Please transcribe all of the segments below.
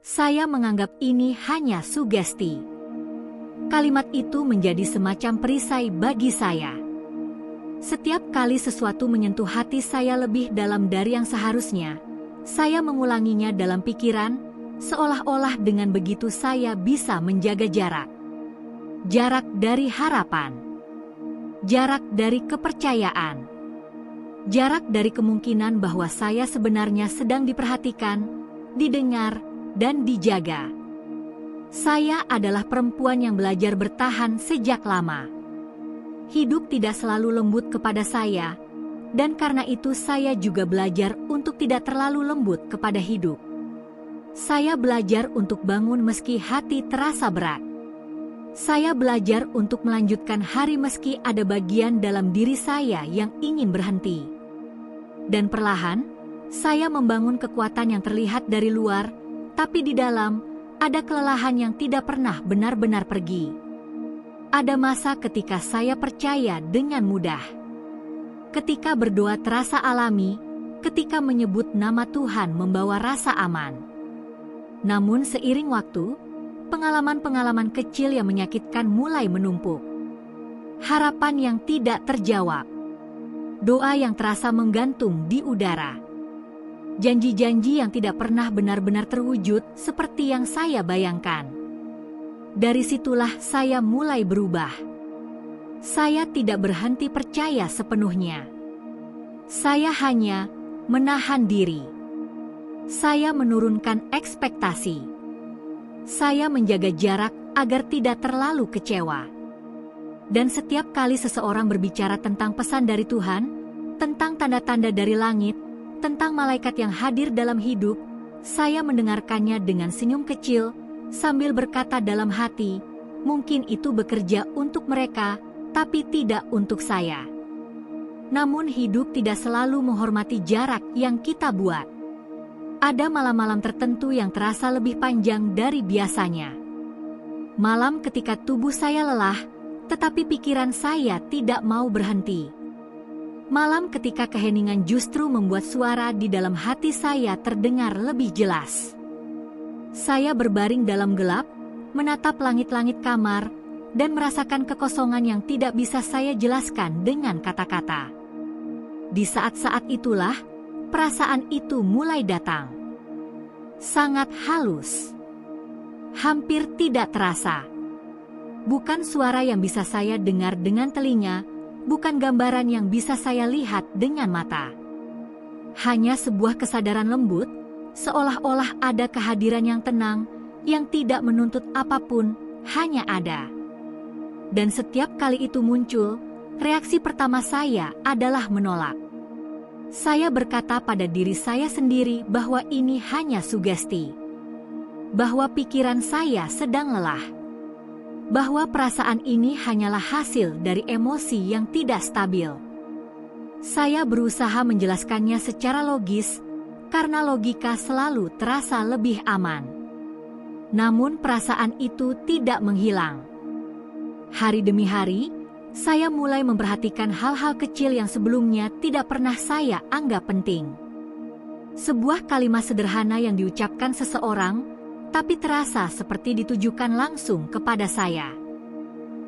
Saya menganggap ini hanya sugesti. Kalimat itu menjadi semacam perisai bagi saya. Setiap kali sesuatu menyentuh hati saya lebih dalam dari yang seharusnya, saya mengulanginya dalam pikiran, seolah-olah dengan begitu saya bisa menjaga jarak. Jarak dari harapan. Jarak dari kepercayaan. Jarak dari kemungkinan bahwa saya sebenarnya sedang diperhatikan, didengar, dan dijaga. Saya adalah perempuan yang belajar bertahan sejak lama. Hidup tidak selalu lembut kepada saya, dan karena itu saya juga belajar untuk tidak terlalu lembut kepada hidup. Saya belajar untuk bangun meski hati terasa berat. Saya belajar untuk melanjutkan hari meski ada bagian dalam diri saya yang ingin berhenti. Dan perlahan, saya membangun kekuatan yang terlihat dari luar, tapi di dalam ada kelelahan yang tidak pernah benar-benar pergi. Ada masa ketika saya percaya dengan mudah. Ketika berdoa terasa alami, ketika menyebut nama Tuhan membawa rasa aman. Namun seiring waktu, pengalaman-pengalaman kecil yang menyakitkan mulai menumpuk. Harapan yang tidak terjawab. Doa yang terasa menggantung di udara. Janji-janji yang tidak pernah benar-benar terwujud seperti yang saya bayangkan. Dari situlah saya mulai berubah. Saya tidak berhenti percaya sepenuhnya. Saya hanya menahan diri. Saya menurunkan ekspektasi. Saya menjaga jarak agar tidak terlalu kecewa. Dan setiap kali seseorang berbicara tentang pesan dari Tuhan, tentang tanda-tanda dari langit, tentang malaikat yang hadir dalam hidup, saya mendengarkannya dengan senyum kecil, sambil berkata dalam hati, mungkin itu bekerja untuk mereka, tapi tidak untuk saya. Namun hidup tidak selalu menghormati jarak yang kita buat. Ada malam-malam tertentu yang terasa lebih panjang dari biasanya. Malam ketika tubuh saya lelah, tetapi pikiran saya tidak mau berhenti. Malam ketika keheningan justru membuat suara di dalam hati saya terdengar lebih jelas. Saya berbaring dalam gelap, menatap langit-langit kamar, dan merasakan kekosongan yang tidak bisa saya jelaskan dengan kata-kata. Di saat-saat itulah, perasaan itu mulai datang. Sangat halus. Hampir tidak terasa. Bukan suara yang bisa saya dengar dengan telinga, bukan gambaran yang bisa saya lihat dengan mata. Hanya sebuah kesadaran lembut, seolah-olah ada kehadiran yang tenang, yang tidak menuntut apapun, hanya ada. Dan setiap kali itu muncul, reaksi pertama saya adalah menolak. Saya berkata pada diri saya sendiri bahwa ini hanya sugesti. Bahwa pikiran saya sedang lelah. Bahwa perasaan ini hanyalah hasil dari emosi yang tidak stabil. Saya berusaha menjelaskannya secara logis, karena logika selalu terasa lebih aman. Namun perasaan itu tidak menghilang. Hari demi hari, saya mulai memperhatikan hal-hal kecil yang sebelumnya tidak pernah saya anggap penting. Sebuah kalimat sederhana yang diucapkan seseorang, tapi terasa seperti ditujukan langsung kepada saya.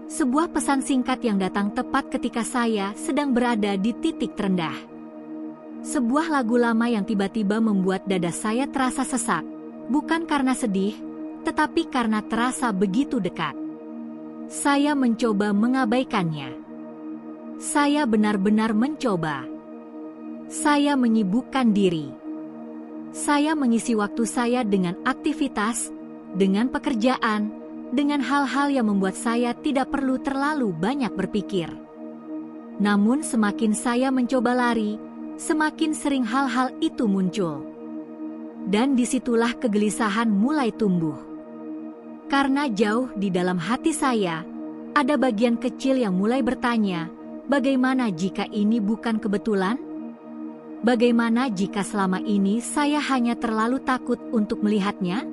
Sebuah pesan singkat yang datang tepat ketika saya sedang berada di titik terendah. Sebuah lagu lama yang tiba-tiba membuat dada saya terasa sesak, bukan karena sedih, tetapi karena terasa begitu dekat. Saya mencoba mengabaikannya. Saya benar-benar mencoba. Saya menyibukkan diri. Saya mengisi waktu saya dengan aktivitas, dengan pekerjaan, dengan hal-hal yang membuat saya tidak perlu terlalu banyak berpikir. Namun semakin saya mencoba lari, semakin sering hal-hal itu muncul. Dan disitulah kegelisahan mulai tumbuh. Karena jauh di dalam hati saya, ada bagian kecil yang mulai bertanya, bagaimana jika ini bukan kebetulan? Bagaimana jika selama ini saya hanya terlalu takut untuk melihatnya?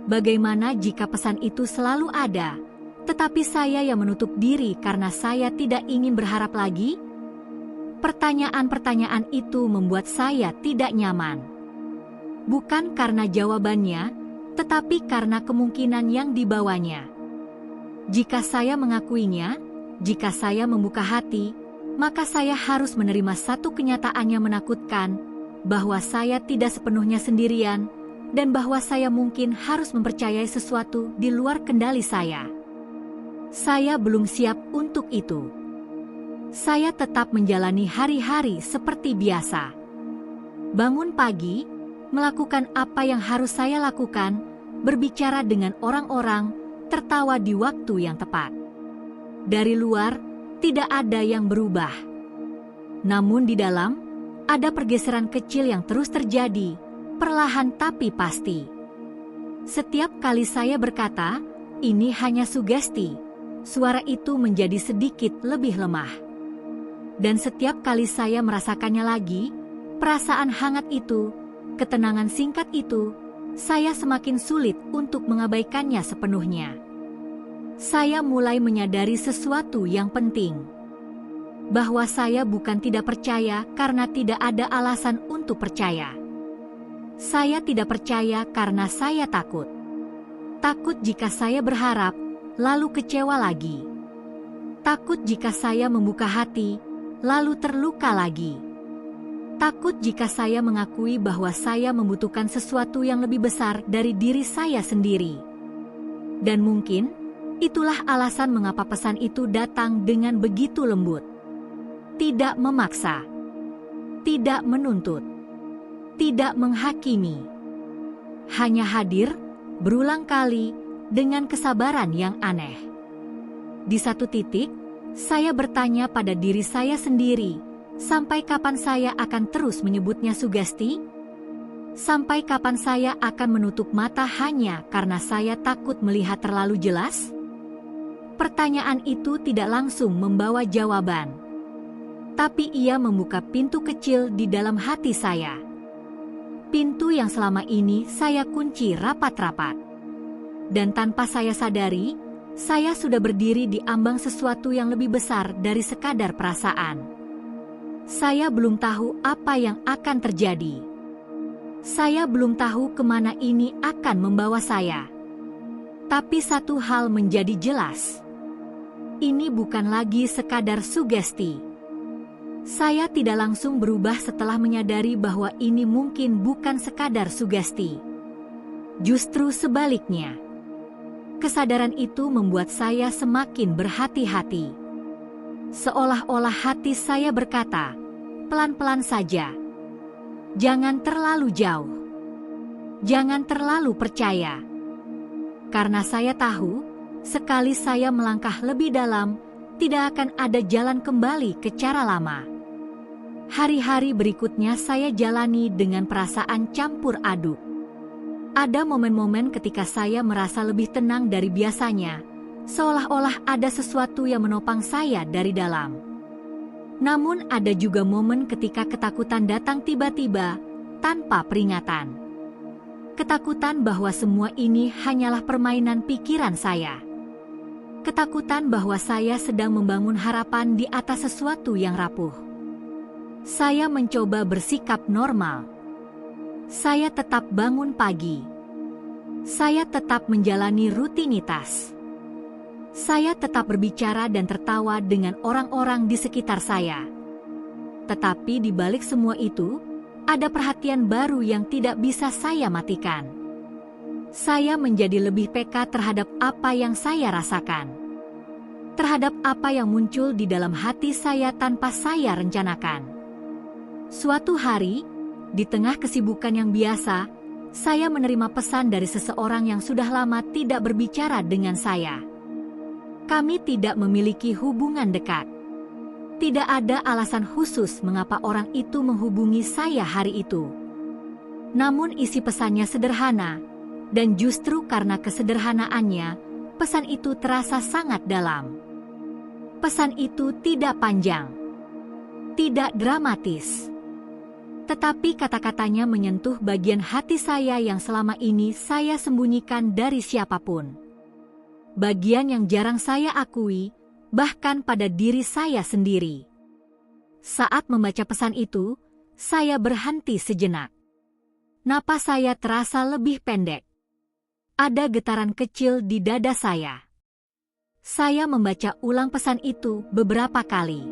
Bagaimana jika pesan itu selalu ada, tetapi saya yang menutup diri karena saya tidak ingin berharap lagi? Pertanyaan-pertanyaan itu membuat saya tidak nyaman. Bukan karena jawabannya, tetapi karena kemungkinan yang dibawanya. Jika saya mengakuinya, jika saya membuka hati, maka saya harus menerima satu kenyataan yang menakutkan, bahwa saya tidak sepenuhnya sendirian, dan bahwa saya mungkin harus mempercayai sesuatu di luar kendali saya. Saya belum siap untuk itu. Saya tetap menjalani hari-hari seperti biasa. Bangun pagi, melakukan apa yang harus saya lakukan, berbicara dengan orang-orang, tertawa di waktu yang tepat. Dari luar, tidak ada yang berubah. Namun di dalam, ada pergeseran kecil yang terus terjadi, perlahan tapi pasti. Setiap kali saya berkata, ini hanya sugesti, suara itu menjadi sedikit lebih lemah. Dan setiap kali saya merasakannya lagi, perasaan hangat itu, ketenangan singkat itu, saya semakin sulit untuk mengabaikannya sepenuhnya. Saya mulai menyadari sesuatu yang penting. Bahwa saya bukan tidak percaya karena tidak ada alasan untuk percaya. Saya tidak percaya karena saya takut. Takut jika saya berharap, lalu kecewa lagi. Takut jika saya membuka hati, lalu terluka lagi. Takut jika saya mengakui bahwa saya membutuhkan sesuatu yang lebih besar dari diri saya sendiri. Dan mungkin, itulah alasan mengapa pesan itu datang dengan begitu lembut. Tidak memaksa. Tidak menuntut. Tidak menghakimi. Hanya hadir, berulang kali, dengan kesabaran yang aneh. Di satu titik, saya bertanya pada diri saya sendiri, sampai kapan saya akan terus menyebutnya sugesti? Sampai kapan saya akan menutup mata hanya karena saya takut melihat terlalu jelas? Pertanyaan itu tidak langsung membawa jawaban. Tapi ia membuka pintu kecil di dalam hati saya. Pintu yang selama ini saya kunci rapat-rapat. Dan tanpa saya sadari, saya sudah berdiri di ambang sesuatu yang lebih besar dari sekadar perasaan. Saya belum tahu apa yang akan terjadi. Saya belum tahu kemana ini akan membawa saya. Tapi satu hal menjadi jelas. Ini bukan lagi sekadar sugesti. Saya tidak langsung berubah setelah menyadari bahwa ini mungkin bukan sekadar sugesti. Justru sebaliknya. Kesadaran itu membuat saya semakin berhati-hati. Seolah-olah hati saya berkata, pelan-pelan saja. Jangan terlalu jauh. Jangan terlalu percaya. Karena saya tahu, sekali saya melangkah lebih dalam, tidak akan ada jalan kembali ke cara lama. Hari-hari berikutnya saya jalani dengan perasaan campur aduk. Ada momen-momen ketika saya merasa lebih tenang dari biasanya, seolah-olah ada sesuatu yang menopang saya dari dalam. Namun ada juga momen ketika ketakutan datang tiba-tiba, tanpa peringatan. Ketakutan bahwa semua ini hanyalah permainan pikiran saya. Ketakutan bahwa saya sedang membangun harapan di atas sesuatu yang rapuh. Saya mencoba bersikap normal. Saya tetap bangun pagi. Saya tetap menjalani rutinitas. Saya tetap berbicara dan tertawa dengan orang-orang di sekitar saya. Tetapi di balik semua itu, ada perhatian baru yang tidak bisa saya matikan. Saya menjadi lebih peka terhadap apa yang saya rasakan. Terhadap apa yang muncul di dalam hati saya tanpa saya rencanakan. Suatu hari, di tengah kesibukan yang biasa, saya menerima pesan dari seseorang yang sudah lama tidak berbicara dengan saya. Kami tidak memiliki hubungan dekat. Tidak ada alasan khusus mengapa orang itu menghubungi saya hari itu. Namun isi pesannya sederhana, dan justru karena kesederhanaannya, pesan itu terasa sangat dalam. Pesan itu tidak panjang, tidak dramatis. Tetapi kata-katanya menyentuh bagian hati saya yang selama ini saya sembunyikan dari siapapun. Bagian yang jarang saya akui, bahkan pada diri saya sendiri. Saat membaca pesan itu, saya berhenti sejenak. Napas saya terasa lebih pendek. Ada getaran kecil di dada saya. Saya membaca ulang pesan itu beberapa kali.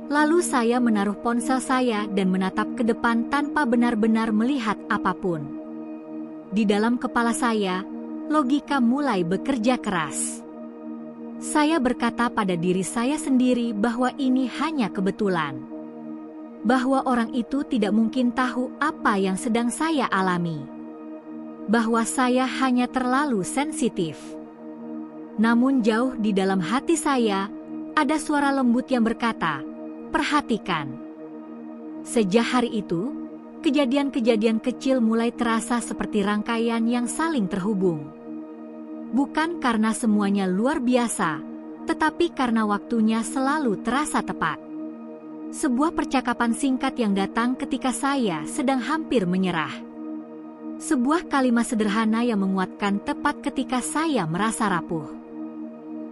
Lalu saya menaruh ponsel saya dan menatap ke depan tanpa benar-benar melihat apapun. Di dalam kepala saya, logika mulai bekerja keras. Saya berkata pada diri saya sendiri bahwa ini hanya kebetulan. Bahwa orang itu tidak mungkin tahu apa yang sedang saya alami. Bahwa saya hanya terlalu sensitif. Namun jauh di dalam hati saya, ada suara lembut yang berkata, "Perhatikan." Sejak hari itu, kejadian-kejadian kecil mulai terasa seperti rangkaian yang saling terhubung. Bukan karena semuanya luar biasa, tetapi karena waktunya selalu terasa tepat. Sebuah percakapan singkat yang datang ketika saya sedang hampir menyerah. Sebuah kalimat sederhana yang menguatkan tepat ketika saya merasa rapuh.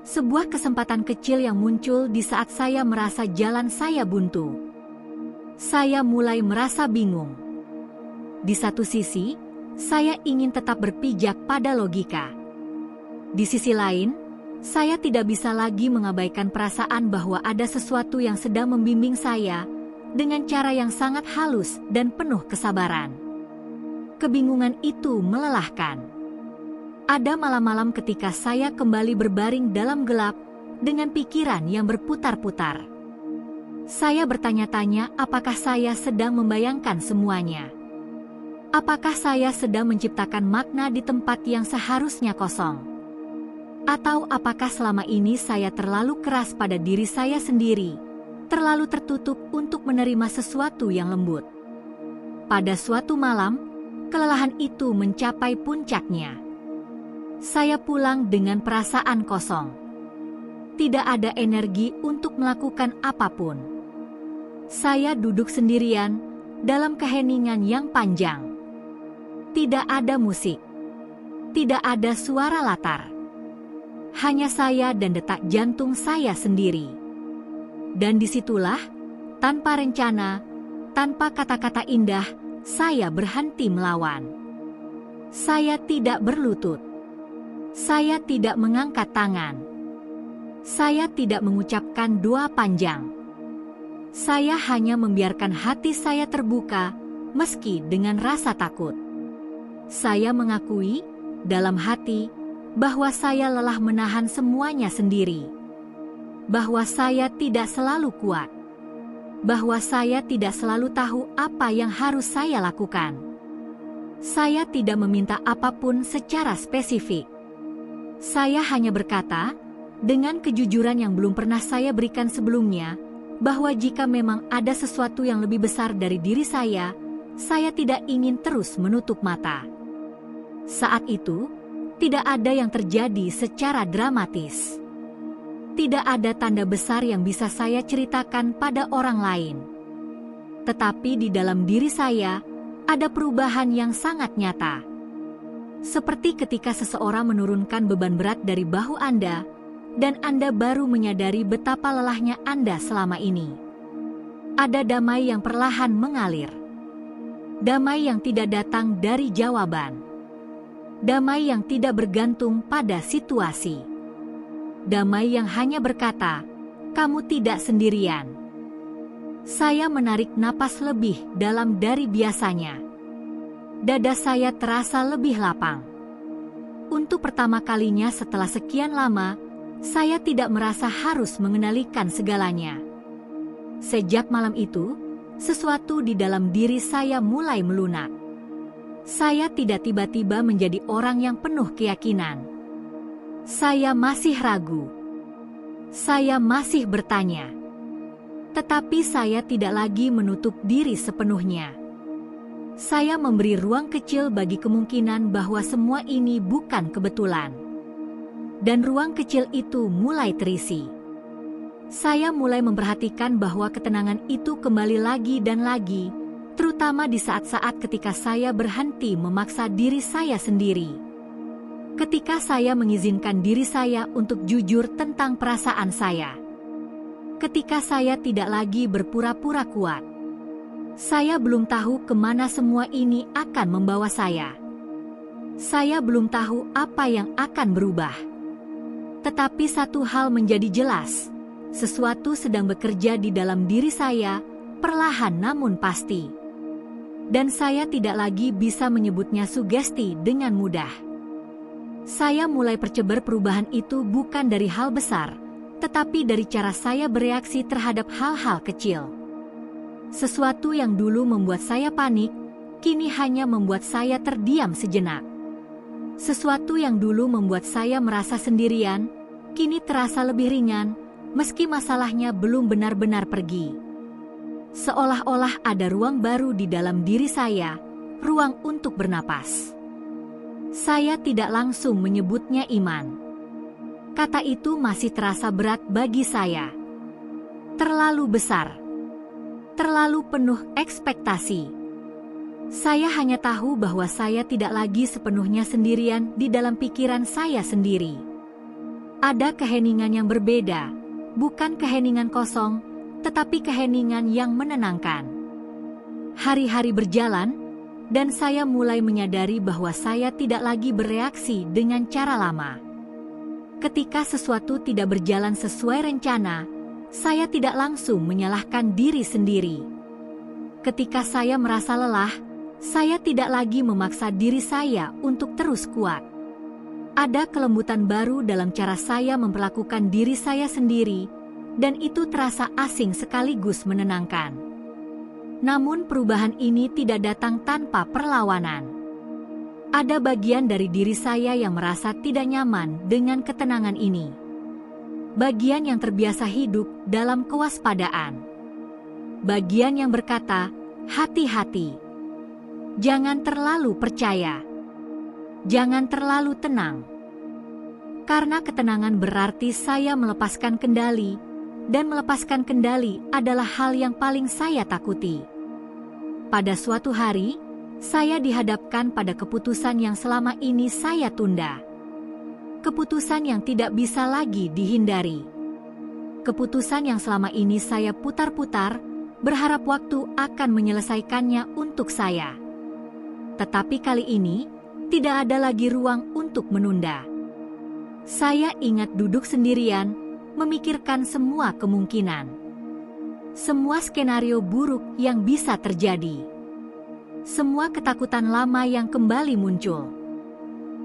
Sebuah kesempatan kecil yang muncul di saat saya merasa jalan saya buntu. Saya mulai merasa bingung. Di satu sisi, saya ingin tetap berpijak pada logika. Di sisi lain, saya tidak bisa lagi mengabaikan perasaan bahwa ada sesuatu yang sedang membimbing saya dengan cara yang sangat halus dan penuh kesabaran. Kebingungan itu melelahkan. Ada malam-malam ketika saya kembali berbaring dalam gelap dengan pikiran yang berputar-putar. Saya bertanya-tanya apakah saya sedang membayangkan semuanya. Apakah saya sedang menciptakan makna di tempat yang seharusnya kosong? Atau apakah selama ini saya terlalu keras pada diri saya sendiri, terlalu tertutup untuk menerima sesuatu yang lembut? Pada suatu malam, kelelahan itu mencapai puncaknya. Saya pulang dengan perasaan kosong. Tidak ada energi untuk melakukan apapun. Saya duduk sendirian dalam keheningan yang panjang. Tidak ada musik. Tidak ada suara latar. Hanya saya dan detak jantung saya sendiri. Dan disitulah, tanpa rencana, tanpa kata-kata indah, saya berhenti melawan. Saya tidak berlutut. Saya tidak mengangkat tangan. Saya tidak mengucapkan doa panjang. Saya hanya membiarkan hati saya terbuka, meski dengan rasa takut. Saya mengakui, dalam hati, bahwa saya lelah menahan semuanya sendiri. Bahwa saya tidak selalu kuat. Bahwa saya tidak selalu tahu apa yang harus saya lakukan. Saya tidak meminta apapun secara spesifik. Saya hanya berkata, dengan kejujuran yang belum pernah saya berikan sebelumnya, bahwa jika memang ada sesuatu yang lebih besar dari diri saya tidak ingin terus menutup mata. Saat itu, tidak ada yang terjadi secara dramatis. Tidak ada tanda besar yang bisa saya ceritakan pada orang lain. Tetapi di dalam diri saya, ada perubahan yang sangat nyata. Seperti ketika seseorang menurunkan beban berat dari bahu Anda, dan Anda baru menyadari betapa lelahnya Anda selama ini. Ada damai yang perlahan mengalir. Damai yang tidak datang dari jawaban. Damai yang tidak bergantung pada situasi. Damai yang hanya berkata, "Kamu tidak sendirian." Saya menarik napas lebih dalam dari biasanya. Dada saya terasa lebih lapang. Untuk pertama kalinya setelah sekian lama, saya tidak merasa harus mengendalikan segalanya. Sejak malam itu, sesuatu di dalam diri saya mulai melunak. Saya tidak tiba-tiba menjadi orang yang penuh keyakinan. Saya masih ragu. Saya masih bertanya. Tetapi saya tidak lagi menutup diri sepenuhnya. Saya memberi ruang kecil bagi kemungkinan bahwa semua ini bukan kebetulan. Dan ruang kecil itu mulai terisi. Saya mulai memperhatikan bahwa ketenangan itu kembali lagi dan lagi, terutama di saat-saat ketika saya berhenti memaksa diri saya sendiri. Ketika saya mengizinkan diri saya untuk jujur tentang perasaan saya. Ketika saya tidak lagi berpura-pura kuat. Saya belum tahu kemana semua ini akan membawa saya. Saya belum tahu apa yang akan berubah. Tetapi satu hal menjadi jelas, sesuatu sedang bekerja di dalam diri saya, perlahan namun pasti. Dan saya tidak lagi bisa menyebutnya sugesti dengan mudah. Saya mulai perceber perubahan itu bukan dari hal besar, tetapi dari cara saya bereaksi terhadap hal-hal kecil. Sesuatu yang dulu membuat saya panik, kini hanya membuat saya terdiam sejenak. Sesuatu yang dulu membuat saya merasa sendirian, kini terasa lebih ringan, meski masalahnya belum benar-benar pergi. Seolah-olah ada ruang baru di dalam diri saya, ruang untuk bernapas. Saya tidak langsung menyebutnya iman. Kata itu masih terasa berat bagi saya. Terlalu besar. Terlalu penuh ekspektasi. Saya hanya tahu bahwa saya tidak lagi sepenuhnya sendirian di dalam pikiran saya sendiri. Ada keheningan yang berbeda, bukan keheningan kosong, tetapi keheningan yang menenangkan. Hari-hari berjalan, dan saya mulai menyadari bahwa saya tidak lagi bereaksi dengan cara lama. Ketika sesuatu tidak berjalan sesuai rencana, saya tidak langsung menyalahkan diri sendiri. Ketika saya merasa lelah, saya tidak lagi memaksa diri saya untuk terus kuat. Ada kelembutan baru dalam cara saya memperlakukan diri saya sendiri, dan itu terasa asing sekaligus menenangkan. Namun perubahan ini tidak datang tanpa perlawanan. Ada bagian dari diri saya yang merasa tidak nyaman dengan ketenangan ini. Bagian yang terbiasa hidup dalam kewaspadaan. Bagian yang berkata, hati-hati. Jangan terlalu percaya. Jangan terlalu tenang. Karena ketenangan berarti saya melepaskan kendali, dan melepaskan kendali adalah hal yang paling saya takuti. Pada suatu hari, saya dihadapkan pada keputusan yang selama ini saya tunda. Keputusan yang tidak bisa lagi dihindari. Keputusan yang selama ini saya putar-putar, berharap waktu akan menyelesaikannya untuk saya. Tetapi kali ini, tidak ada lagi ruang untuk menunda. Saya ingat duduk sendirian, memikirkan semua kemungkinan. Semua skenario buruk yang bisa terjadi. Semua ketakutan lama yang kembali muncul.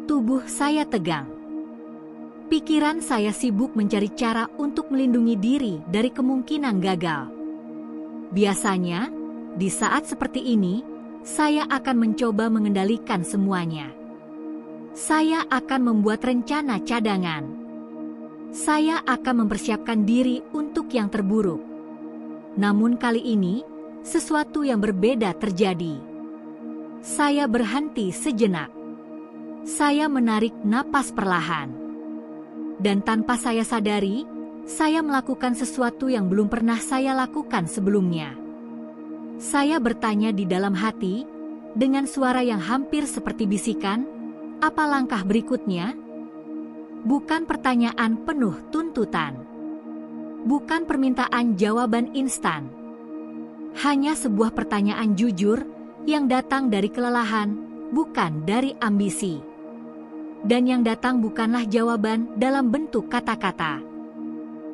Tubuh saya tegang. Pikiran saya sibuk mencari cara untuk melindungi diri dari kemungkinan gagal. Biasanya, di saat seperti ini, saya akan mencoba mengendalikan semuanya. Saya akan membuat rencana cadangan. Saya akan mempersiapkan diri untuk yang terburuk. Namun kali ini, sesuatu yang berbeda terjadi. Saya berhenti sejenak. Saya menarik napas perlahan. Dan tanpa saya sadari, saya melakukan sesuatu yang belum pernah saya lakukan sebelumnya. Saya bertanya di dalam hati, dengan suara yang hampir seperti bisikan, apa langkah berikutnya? Bukan pertanyaan penuh tuntutan. Bukan permintaan jawaban instan. Hanya sebuah pertanyaan jujur yang datang dari kelelahan, bukan dari ambisi. Dan yang datang bukanlah jawaban dalam bentuk kata-kata.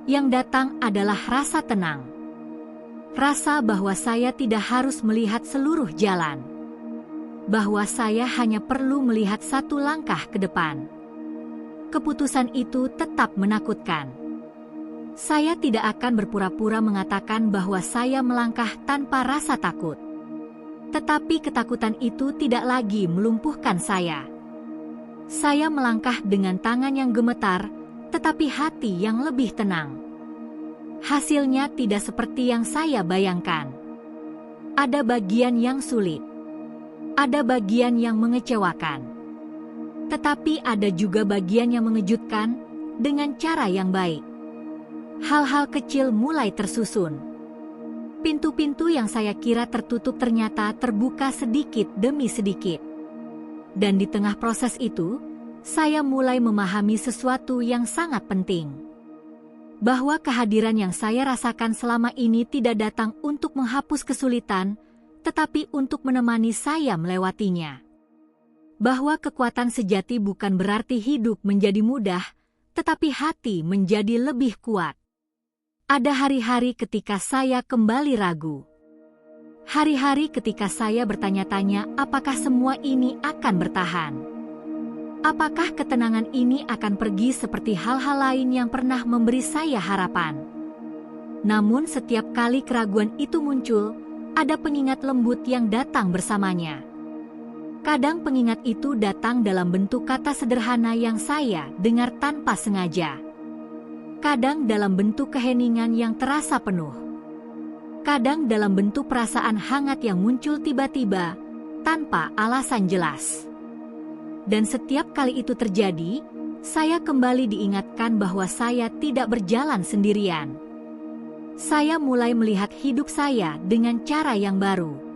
Yang datang adalah rasa tenang. Rasa bahwa saya tidak harus melihat seluruh jalan. Bahwa saya hanya perlu melihat satu langkah ke depan. Keputusan itu tetap menakutkan. Saya tidak akan berpura-pura mengatakan bahwa saya melangkah tanpa rasa takut. Tetapi ketakutan itu tidak lagi melumpuhkan saya. Saya melangkah dengan tangan yang gemetar, tetapi hati yang lebih tenang. Hasilnya tidak seperti yang saya bayangkan. Ada bagian yang sulit. Ada bagian yang mengecewakan. Tetapi ada juga bagian yang mengejutkan dengan cara yang baik. Hal-hal kecil mulai tersusun. Pintu-pintu yang saya kira tertutup ternyata terbuka sedikit demi sedikit. Dan di tengah proses itu, saya mulai memahami sesuatu yang sangat penting. Bahwa kehadiran yang saya rasakan selama ini tidak datang untuk menghapus kesulitan, tetapi untuk menemani saya melewatinya. Bahwa kekuatan sejati bukan berarti hidup menjadi mudah, tetapi hati menjadi lebih kuat. Ada hari-hari ketika saya kembali ragu. Hari-hari ketika saya bertanya-tanya apakah semua ini akan bertahan. Apakah ketenangan ini akan pergi seperti hal-hal lain yang pernah memberi saya harapan? Namun setiap kali keraguan itu muncul, ada pengingat lembut yang datang bersamanya. Kadang pengingat itu datang dalam bentuk kata sederhana yang saya dengar tanpa sengaja. Kadang dalam bentuk keheningan yang terasa penuh. Kadang dalam bentuk perasaan hangat yang muncul tiba-tiba, tanpa alasan jelas. Dan setiap kali itu terjadi, saya kembali diingatkan bahwa saya tidak berjalan sendirian. Saya mulai melihat hidup saya dengan cara yang baru.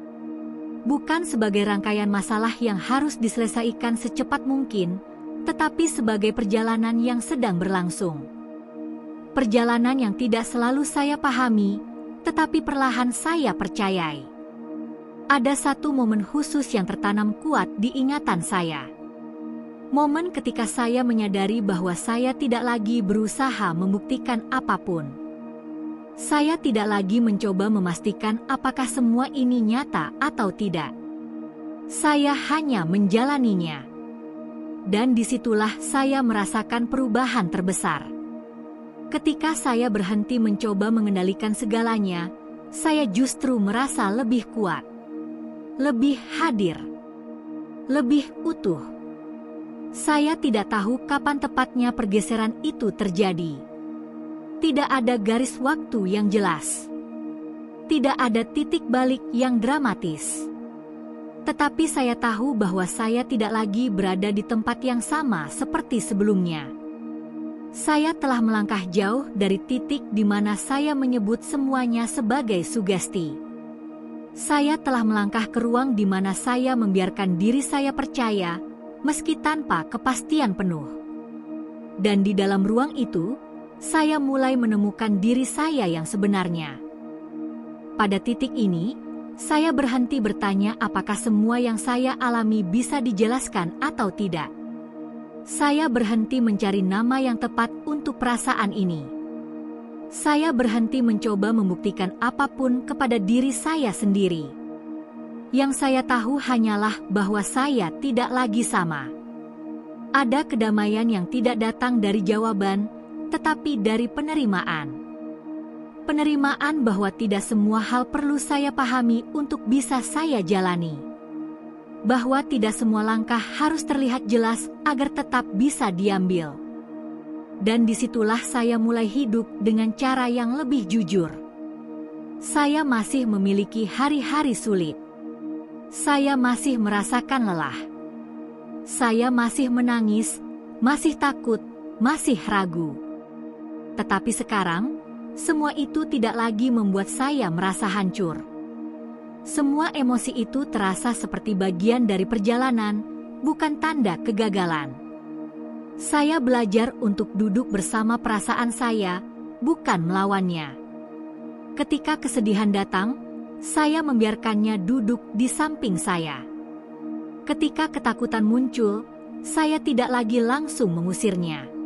Bukan sebagai rangkaian masalah yang harus diselesaikan secepat mungkin, tetapi sebagai perjalanan yang sedang berlangsung. Perjalanan yang tidak selalu saya pahami, tetapi perlahan saya percayai. Ada satu momen khusus yang tertanam kuat di ingatan saya. Momen ketika saya menyadari bahwa saya tidak lagi berusaha membuktikan apapun. Saya tidak lagi mencoba memastikan apakah semua ini nyata atau tidak. Saya hanya menjalaninya. Dan disitulah saya merasakan perubahan terbesar. Ketika saya berhenti mencoba mengendalikan segalanya, saya justru merasa lebih kuat, lebih hadir, lebih utuh. Saya tidak tahu kapan tepatnya pergeseran itu terjadi. Tidak ada garis waktu yang jelas. Tidak ada titik balik yang dramatis. Tetapi saya tahu bahwa saya tidak lagi berada di tempat yang sama seperti sebelumnya. Saya telah melangkah jauh dari titik di mana saya menyebut semuanya sebagai sugesti. Saya telah melangkah ke ruang di mana saya membiarkan diri saya percaya, meski tanpa kepastian penuh. Dan di dalam ruang itu, saya mulai menemukan diri saya yang sebenarnya. Pada titik ini, saya berhenti bertanya apakah semua yang saya alami bisa dijelaskan atau tidak. Saya berhenti mencari nama yang tepat untuk perasaan ini. Saya berhenti mencoba membuktikan apapun kepada diri saya sendiri. Yang saya tahu hanyalah bahwa saya tidak lagi sama. Ada kedamaian yang tidak datang dari jawaban, tetapi dari penerimaan. Penerimaan bahwa tidak semua hal perlu saya pahami untuk bisa saya jalani. Bahwa tidak semua langkah harus terlihat jelas agar tetap bisa diambil. Dan disitulah saya mulai hidup dengan cara yang lebih jujur. Saya masih memiliki hari-hari sulit. Saya masih merasakan lelah. Saya masih menangis, masih takut, masih ragu. Tetapi sekarang, semua itu tidak lagi membuat saya merasa hancur. Semua emosi itu terasa seperti bagian dari perjalanan, bukan tanda kegagalan. Saya belajar untuk duduk bersama perasaan saya, bukan melawannya. Ketika kesedihan datang, saya membiarkannya duduk di samping saya. Ketika ketakutan muncul, saya tidak lagi langsung mengusirnya.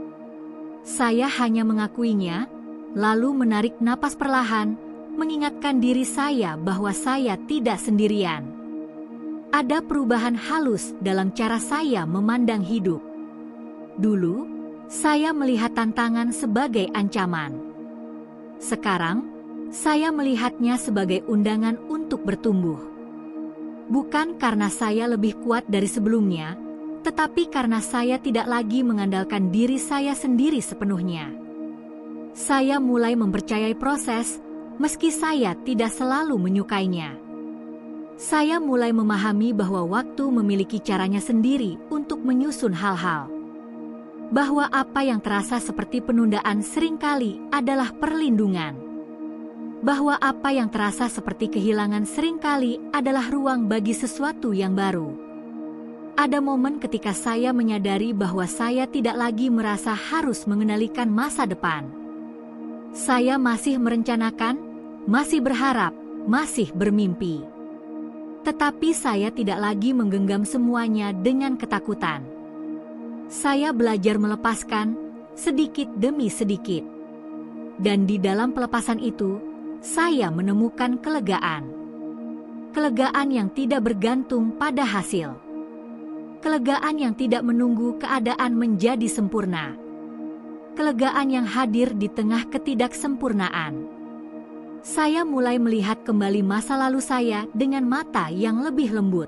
Saya hanya mengakuinya, lalu menarik napas perlahan, mengingatkan diri saya bahwa saya tidak sendirian. Ada perubahan halus dalam cara saya memandang hidup. Dulu, saya melihat tantangan sebagai ancaman. Sekarang, saya melihatnya sebagai undangan untuk bertumbuh. Bukan karena saya lebih kuat dari sebelumnya, tetapi karena saya tidak lagi mengandalkan diri saya sendiri sepenuhnya. Saya mulai mempercayai proses, meski saya tidak selalu menyukainya. Saya mulai memahami bahwa waktu memiliki caranya sendiri untuk menyusun hal-hal. Bahwa apa yang terasa seperti penundaan seringkali adalah perlindungan. Bahwa apa yang terasa seperti kehilangan seringkali adalah ruang bagi sesuatu yang baru. Ada momen ketika saya menyadari bahwa saya tidak lagi merasa harus mengendalikan masa depan. Saya masih merencanakan, masih berharap, masih bermimpi. Tetapi saya tidak lagi menggenggam semuanya dengan ketakutan. Saya belajar melepaskan sedikit demi sedikit. Dan di dalam pelepasan itu, saya menemukan kelegaan. Kelegaan yang tidak bergantung pada hasil. Kelegaan yang tidak menunggu keadaan menjadi sempurna. Kelegaan yang hadir di tengah ketidaksempurnaan. Saya mulai melihat kembali masa lalu saya dengan mata yang lebih lembut.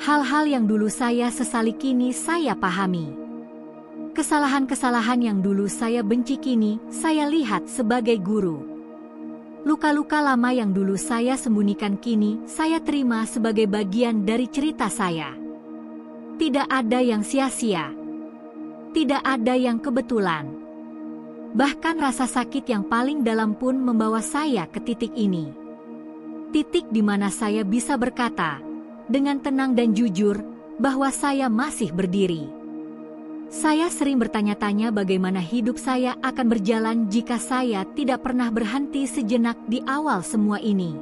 Hal-hal yang dulu saya sesali kini saya pahami. Kesalahan-kesalahan yang dulu saya benci kini saya lihat sebagai guru. Luka-luka lama yang dulu saya sembunyikan kini saya terima sebagai bagian dari cerita saya. Tidak ada yang sia-sia. Tidak ada yang kebetulan. Bahkan rasa sakit yang paling dalam pun membawa saya ke titik ini. Titik di mana saya bisa berkata, dengan tenang dan jujur, bahwa saya masih berdiri. Saya sering bertanya-tanya bagaimana hidup saya akan berjalan jika saya tidak pernah berhenti sejenak di awal semua ini.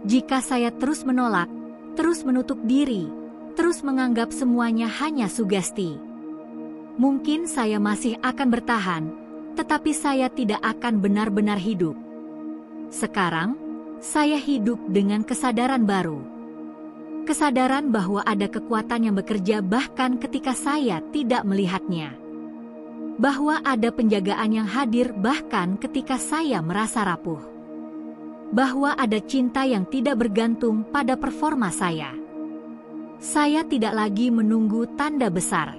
Jika saya terus menolak, terus menutup diri, terus menganggap semuanya hanya sugesti. Mungkin saya masih akan bertahan, tetapi saya tidak akan benar-benar hidup. Sekarang, saya hidup dengan kesadaran baru. Kesadaran bahwa ada kekuatan yang bekerja bahkan ketika saya tidak melihatnya. Bahwa ada penjagaan yang hadir bahkan ketika saya merasa rapuh. Bahwa ada cinta yang tidak bergantung pada performa saya. Saya tidak lagi menunggu tanda besar.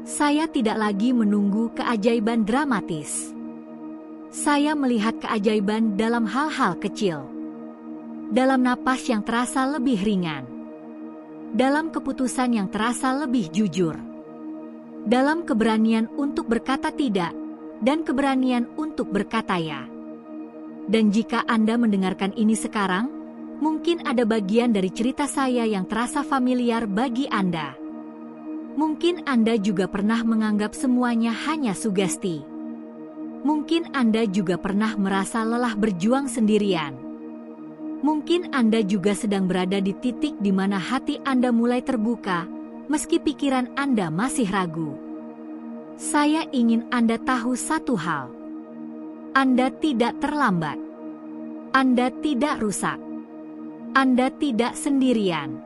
Saya tidak lagi menunggu keajaiban dramatis. Saya melihat keajaiban dalam hal-hal kecil. Dalam napas yang terasa lebih ringan. Dalam keputusan yang terasa lebih jujur. Dalam keberanian untuk berkata tidak, dan keberanian untuk berkata ya. Dan jika Anda mendengarkan ini sekarang, mungkin ada bagian dari cerita saya yang terasa familiar bagi Anda. Mungkin Anda juga pernah menganggap semuanya hanya sugesti. Mungkin Anda juga pernah merasa lelah berjuang sendirian. Mungkin Anda juga sedang berada di titik di mana hati Anda mulai terbuka, meski pikiran Anda masih ragu. Saya ingin Anda tahu satu hal. Anda tidak terlambat. Anda tidak rusak. Anda tidak sendirian.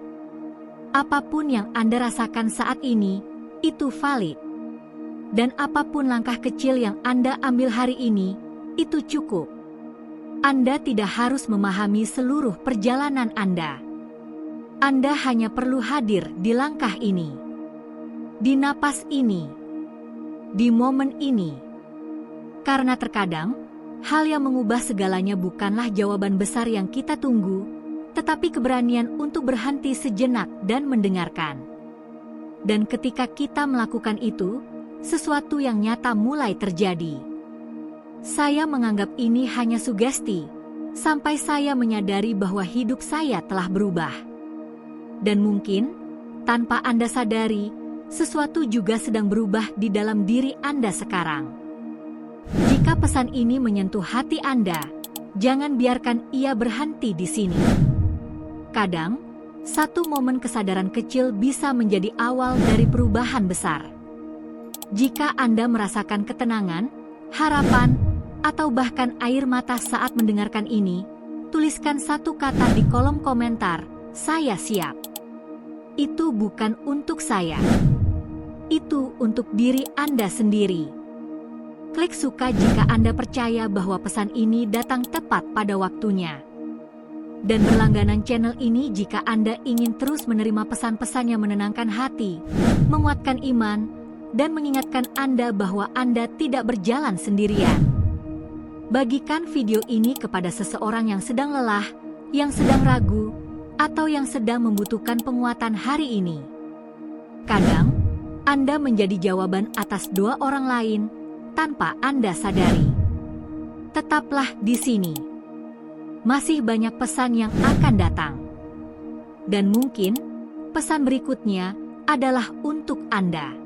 Apapun yang Anda rasakan saat ini, itu valid. Dan apapun langkah kecil yang Anda ambil hari ini, itu cukup. Anda tidak harus memahami seluruh perjalanan Anda. Anda hanya perlu hadir di langkah ini. Di napas ini. Di momen ini. Karena terkadang, hal yang mengubah segalanya bukanlah jawaban besar yang kita tunggu, tetapi keberanian untuk berhenti sejenak dan mendengarkan. Dan ketika kita melakukan itu, sesuatu yang nyata mulai terjadi. Saya menganggap ini hanya sugesti, sampai saya menyadari bahwa hidup saya telah berubah. Dan mungkin, tanpa Anda sadari, sesuatu juga sedang berubah di dalam diri Anda sekarang. Jika pesan ini menyentuh hati Anda, jangan biarkan ia berhenti di sini. Kadang, satu momen kesadaran kecil bisa menjadi awal dari perubahan besar. Jika Anda merasakan ketenangan, harapan, atau bahkan air mata saat mendengarkan ini, tuliskan satu kata di kolom komentar, "Saya siap." Itu bukan untuk saya. Itu untuk diri Anda sendiri. Klik suka jika Anda percaya bahwa pesan ini datang tepat pada waktunya. Dan berlangganan channel ini jika Anda ingin terus menerima pesan-pesan yang menenangkan hati, menguatkan iman, dan mengingatkan Anda bahwa Anda tidak berjalan sendirian. Bagikan video ini kepada seseorang yang sedang lelah, yang sedang ragu, atau yang sedang membutuhkan penguatan hari ini. Kadang, Anda menjadi jawaban atas doa orang lain tanpa Anda sadari. Tetaplah di sini. Masih banyak pesan yang akan datang. Dan mungkin pesan berikutnya adalah untuk Anda.